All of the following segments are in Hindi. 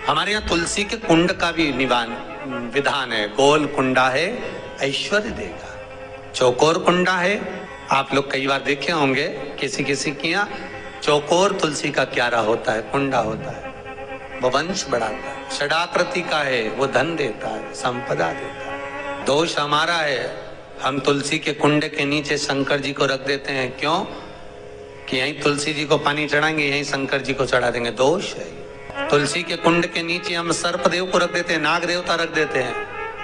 हमारे यहाँ तुलसी के कुंड का भी विधान है। गोल कुंडा है ऐश्वर्य देगा, चौकोर कुंडा है। आप लोग कई बार देखे होंगे किसी किसी के यहाँ चौकोर तुलसी का क्यारा होता है, कुंडा होता है, वो वंश बढ़ाता है। षडाकृति का है, वो धन देता है, संपदा देता है। दोष हमारा है, हम तुलसी के कुंड के नीचे शंकर जी को रख देते हैं। क्यों? कि यहीं तुलसी जी को पानी चढ़ाएंगे, यहीं शंकर जी को चढ़ा देंगे। दोष है। तुलसी के कुंड के नीचे हम सर्पदेव को रख देते हैं, नाग देवता रख देते हैं,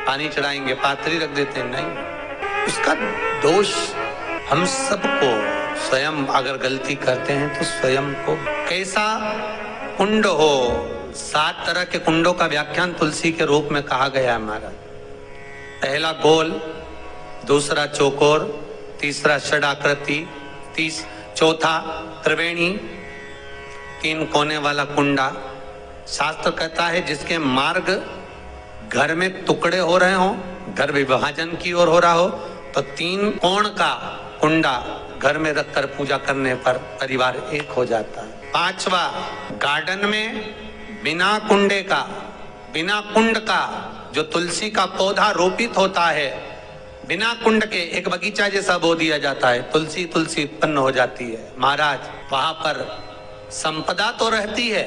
पानी चढ़ाएंगे, पात्री रख देते हैं। नहीं, उसका दोष हम सबको, स्वयं अगर गलती करते हैं तो स्वयं को। कैसा कुंड हो, 7 तरह के कुंडों का व्याख्यान तुलसी के रूप में कहा गया है महाराज। पहला गोल, दूसरा चौकोर, तीसरा षडाकृति, चौथा त्रिवेणी, 3 कोने वाला कुंडा। शास्त्र कहता है जिसके मार्ग घर में टुकड़े हो रहे हो, घर विभाजन की ओर हो रहा हो, तो 3 कोण का कुंडा घर में रखकर पूजा करने पर परिवार एक हो जाता है। 5वां, गार्डन में बिना कुंडे का, बिना कुंड का जो तुलसी का पौधा रोपित होता है, बिना कुंड के एक बगीचा जैसा बो दिया जाता है, तुलसी तुलसी उत्पन्न हो जाती है। महाराज, वहां पर संपदा तो रहती है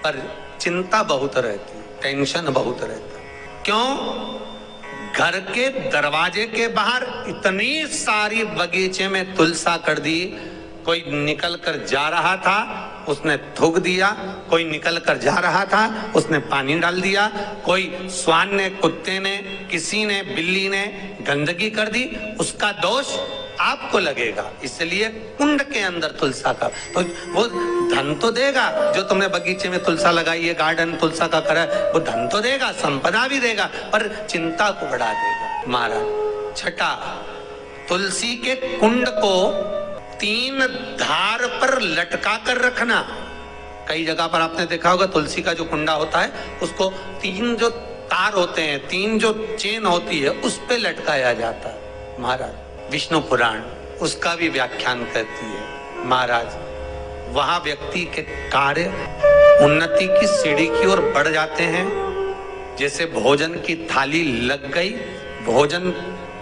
पर चिंता बहुत रहती है, टेंशन बहुत रहता है। क्यों? घर के दरवाजे के बाहर इतनी सारी बगीचे में तुलसा कर दी। कोई निकल कर जा रहा था, उसने थूक दिया, कोई निकल कर जा रहा था, उसने पानी डाल दिया, कोई श्वान ने, कुत्ते ने, किसी ने, बिल्ली ने गंदगी कर दी, उसका दोष आपको लगेगा। इसलिए कुंड के अंदर तुलसा का, तो वो धन तो देगा। जो तुमने बगीचे में तुलसा लगाई है, गार्डन तुलसा का करा, वो धन तो देगा, संपदा भी देगा, पर चिंता को बढ़ा देगा। महाराज, 6, तुलसी के कुंड को 3 धार पर लटका कर रखना। कई जगह पर आपने देखा होगा तुलसी का जो कुंडा होता है, उसको 3 जो तार होते हैं, 3 जो चेन होती है, उस पे लटकाया जाता है। महाराज, विष्णु पुराण उसका भी व्याख्यान करती है। महाराज, वहां व्यक्ति के कार्य उन्नति की सीढ़ी की ओर बढ़ जाते हैं। जैसे भोजन की थाली लग गई, भोजन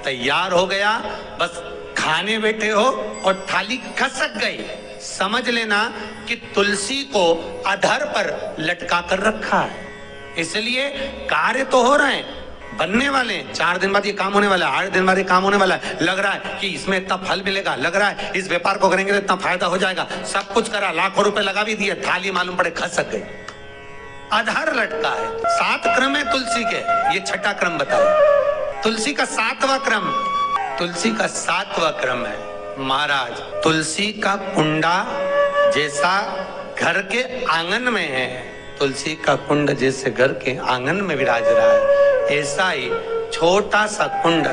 तैयार हो गया, बस खाने बैठे हो और थाली खसक गई, समझ लेना कि तुलसी को अधर पर लटका कर रखा है। इसलिए कार्य तो हो रहे हैं, बनने वाले हैं, 4 दिन बाद ये काम होने वाला है, 8 दिन बाद ये काम होने वाला है, लग रहा है कि इसमें इतना फल मिलेगा, लग रहा है इस व्यापार को करेंगे तो इतना फायदा हो जाएगा, सब कुछ करा, लाखों रुपए लगा भी दिए, थाली मालूम पड़े खसक गई, अधर लटका है। 7 क्रम है तुलसी के, ये 6ठा क्रम बताया। तुलसी का 7वां क्रम, तुलसी का 7वां क्रम है महाराज, तुलसी का कुंडा जैसा घर के आंगन में है, तुलसी का कुंड जैसे घर के आंगन में विराज रहा है, ऐसा ही छोटा सा कुंड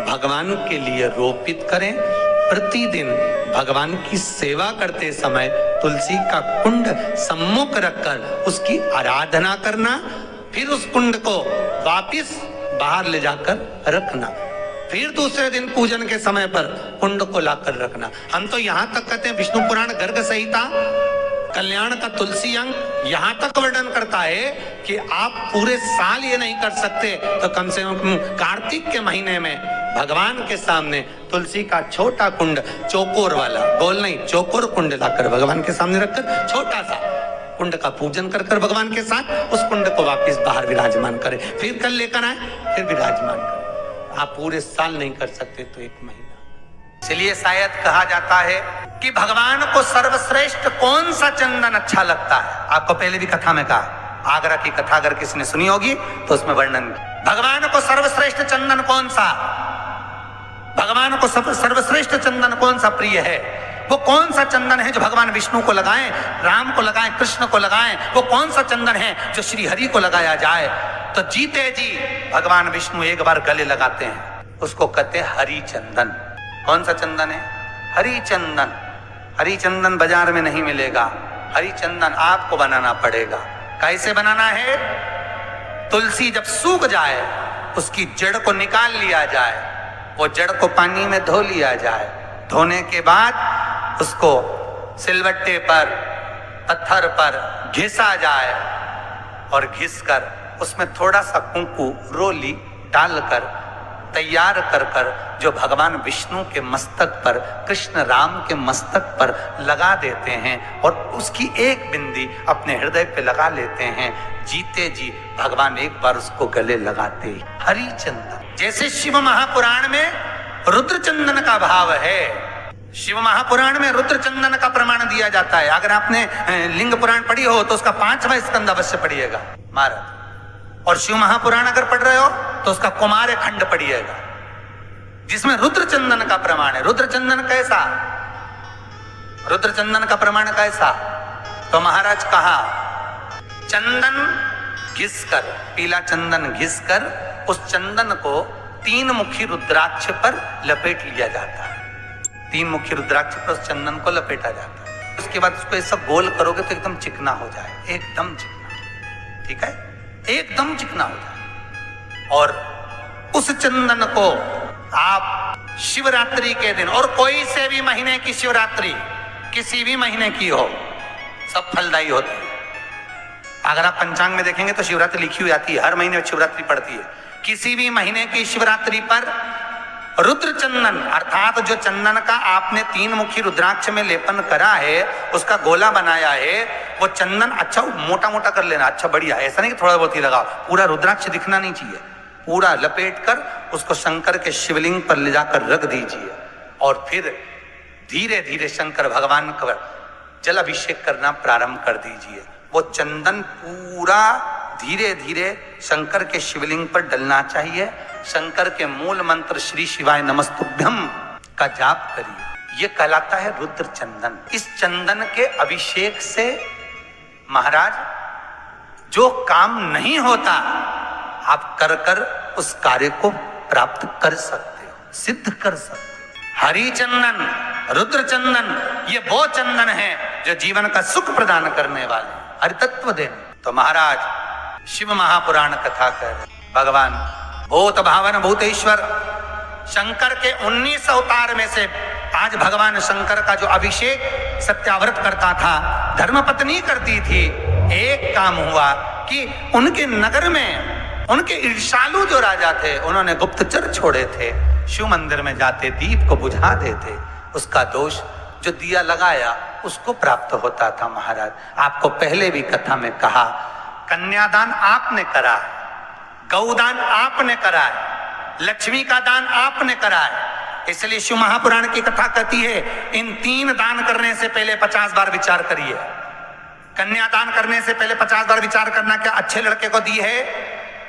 भगवान के लिए रोपित करें। प्रतिदिन भगवान की सेवा करते समय तुलसी का कुंड सम्मुख रखकर उसकी आराधना करना, फिर उस कुंड को वापिस बाहर ले जाकर रखना, फिर दूसरे दिन पूजन के समय पर कुंड को लाकर रखना। हम तो यहाँ तक कहते हैं, विष्णु पुराण गर्ग संहिता कल्याण का तुलसी अंग यहां तक वर्णन करता है कि आप पूरे साल ये नहीं कर सकते तो कम से कम कार्तिक के महीने में भगवान के सामने तुलसी का छोटा कुंड, चौकोर वाला, गोल नहीं, चौकोर कुंड लाकर भगवान के सामने रखकर छोटा सा कुंड का पूजन कर भगवान के साथ उस कुंड को वापस बाहर विराजमान करें, फिर कल लेकर आए, फिर विराजमान करें। आप पूरे साल नहीं कर सकते तो 1 महीना। इसलिए शायद कहा जाता है कि भगवान को सर्वश्रेष्ठ कौन सा चंदन अच्छा लगता है। आपको पहले भी कथा में कहा, आगरा की कथा अगर किसी ने सुनी होगी तो उसमें वर्णन, भगवान को सर्वश्रेष्ठ चंदन कौन सा, भगवान को सर्वश्रेष्ठ चंदन कौन सा प्रिय है, वो कौन सा चंदन है जो भगवान विष्णु को लगाएं, राम को लगाएं, कृष्ण को लगाएं, वो कौन सा चंदन है जो श्री हरि को लगाया जाए। तो जीते जी भगवान विष्णु एक बार गले लगाते हैं, उसको कहते हैं हरि चंदन। कौन सा चंदन है? हरि चंदन। हरि चंदन बाजार में नहीं मिलेगा, हरि चंदन आपको बनाना पड़ेगा। कैसे बनाना है? तुलसी जब सूख जाए उसकी जड़ को निकाल लिया जाए, वो जड़ को पानी में धो लिया जाए, धोने के बाद उसको सिलवट्टे पर, पत्थर पर घिसा जाए, और घिसकर उसमें थोड़ा सा कुंकू रोली डालकर तैयार कर कर जो भगवान विष्णु के मस्तक पर, कृष्ण राम के मस्तक पर लगा देते हैं और उसकी एक बिंदी अपने हृदय पे लगा लेते हैं, जीते जी भगवान एक बार उसको गले लगाते ही हरि चंदन। जैसे शिव महापुराण में रुद्र चंदन का भाव है, शिव महापुराण में रुद्र चंदन का प्रमाण दिया जाता है। अगर आपने लिंग पुराण पढ़ी हो तो उसका 5वां स्कंद अवश्य पढ़िएगा महाराज, और शिव महापुराण अगर पढ़ रहे हो तो उसका कुमार खंड पढ़िएगा, जिसमें रुद्र चंदन का प्रमाण है। रुद्र चंदन कैसा, रुद्र चंदन का प्रमाण कैसा? तो महाराज कहा चंदन घिसकर, पीला चंदन घिसकर उस चंदन को 3 मुखी रुद्राक्ष पर लपेट लिया जाता है। 3 मुखी रुद्राक्ष पर उस चंदन को लपेटा जाता है। उसके बाद उसको ऐसा गोल करोगे तो एकदम चिकना हो जाए, एकदम चिकना, ठीक है, एकदम चिकना हो जाए। और उस चंदन को आप शिवरात्रि के दिन, और कोई से भी महीने की शिवरात्रि, किसी भी महीने की हो, सब फलदायी होती है। अगर आप पंचांग में देखेंगे तो शिवरात्रि लिखी हुई आती है, हर महीने शिवरात्रि पड़ती है। किसी भी महीने की शिवरात्रि पर रुद्र चंदन, अर्थात जो चंदन का आपने 3 मुखी रुद्राक्ष में लेपन करा है, उसका गोला बनाया है, वो चंदन अच्छा मोटा मोटा कर लेना, अच्छा बढ़िया, ऐसा नहीं कि थोड़ा बहुत ही लगाओ, पूरा रुद्राक्ष दिखना नहीं चाहिए, पूरा लपेट कर उसको शंकर के शिवलिंग पर ले जाकर रख दीजिए और फिर धीरे धीरे शंकर भगवान का जल अभिषेक करना प्रारंभ कर दीजिए। वो चंदन पूरा धीरे धीरे शंकर के शिवलिंग पर डलना चाहिए। शंकर के मूल मंत्र श्री शिवाय नमस्तुभ्यम का जाप करिए, ये कहलाता है रुद्र चंदन। इस चंदन के अभिषेक से महाराज जो काम नहीं होता आप कर कर उस कार्य को प्राप्त कर सकते हो, सिद्ध कर सकते हो। हरि चंदन, रुद्र चंदन, ये वो चंदन है जो जीवन का सुख प्रदान करने वाले, हरि तत्व देने। तो महाराज शिव महापुराण कथा कर भगवान भूत भावन भूतेश्वर शंकर के 19 अवतार में से आज भगवान शंकर का जो अभिषेक सत्याव्रत करता था, धर्मपत्नी करती थी। एक काम हुआ कि उनके नगर में उनके ईर्ष्यालु जो राजा थे, उन्होंने गुप्तचर छोड़े थे, शिव मंदिर में जाते दीप को बुझा देते, उसका दोष जो दिया लगाया उसको प्राप्त होता था। महाराज आपको पहले भी कथा में कहा, कन्यादान आपने करा है, गौदान आपने करा है, लक्ष्मी का दान आपने करा है। इसलिए शिव महापुराण की कथा कहती है इन 3 दान करने से पहले 50 बार विचार करिए। कन्यादान करने से पहले 50 बार विचार करना, क्या अच्छे लड़के को दी है,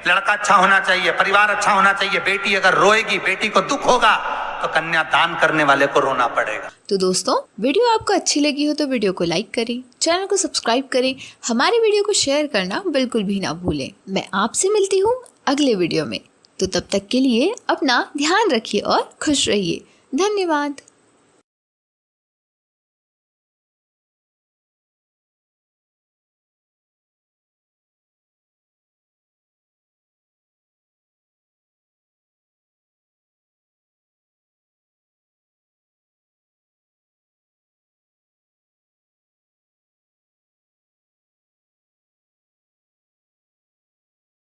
लड़का अच्छा होना चाहिए, परिवार अच्छा होना चाहिए। बेटी अगर रोएगी, बेटी को दुख होगा तो कन्या दान करने वाले को रोना पड़ेगा। तो दोस्तों वीडियो आपको अच्छी लगी हो तो वीडियो को लाइक करें, चैनल को सब्सक्राइब करें, हमारी वीडियो को शेयर करना बिल्कुल भी ना भूलें। मैं आपसे मिलती हूँ अगले वीडियो में, तो तब तक के लिए अपना ध्यान रखिए और खुश रहिए। धन्यवाद।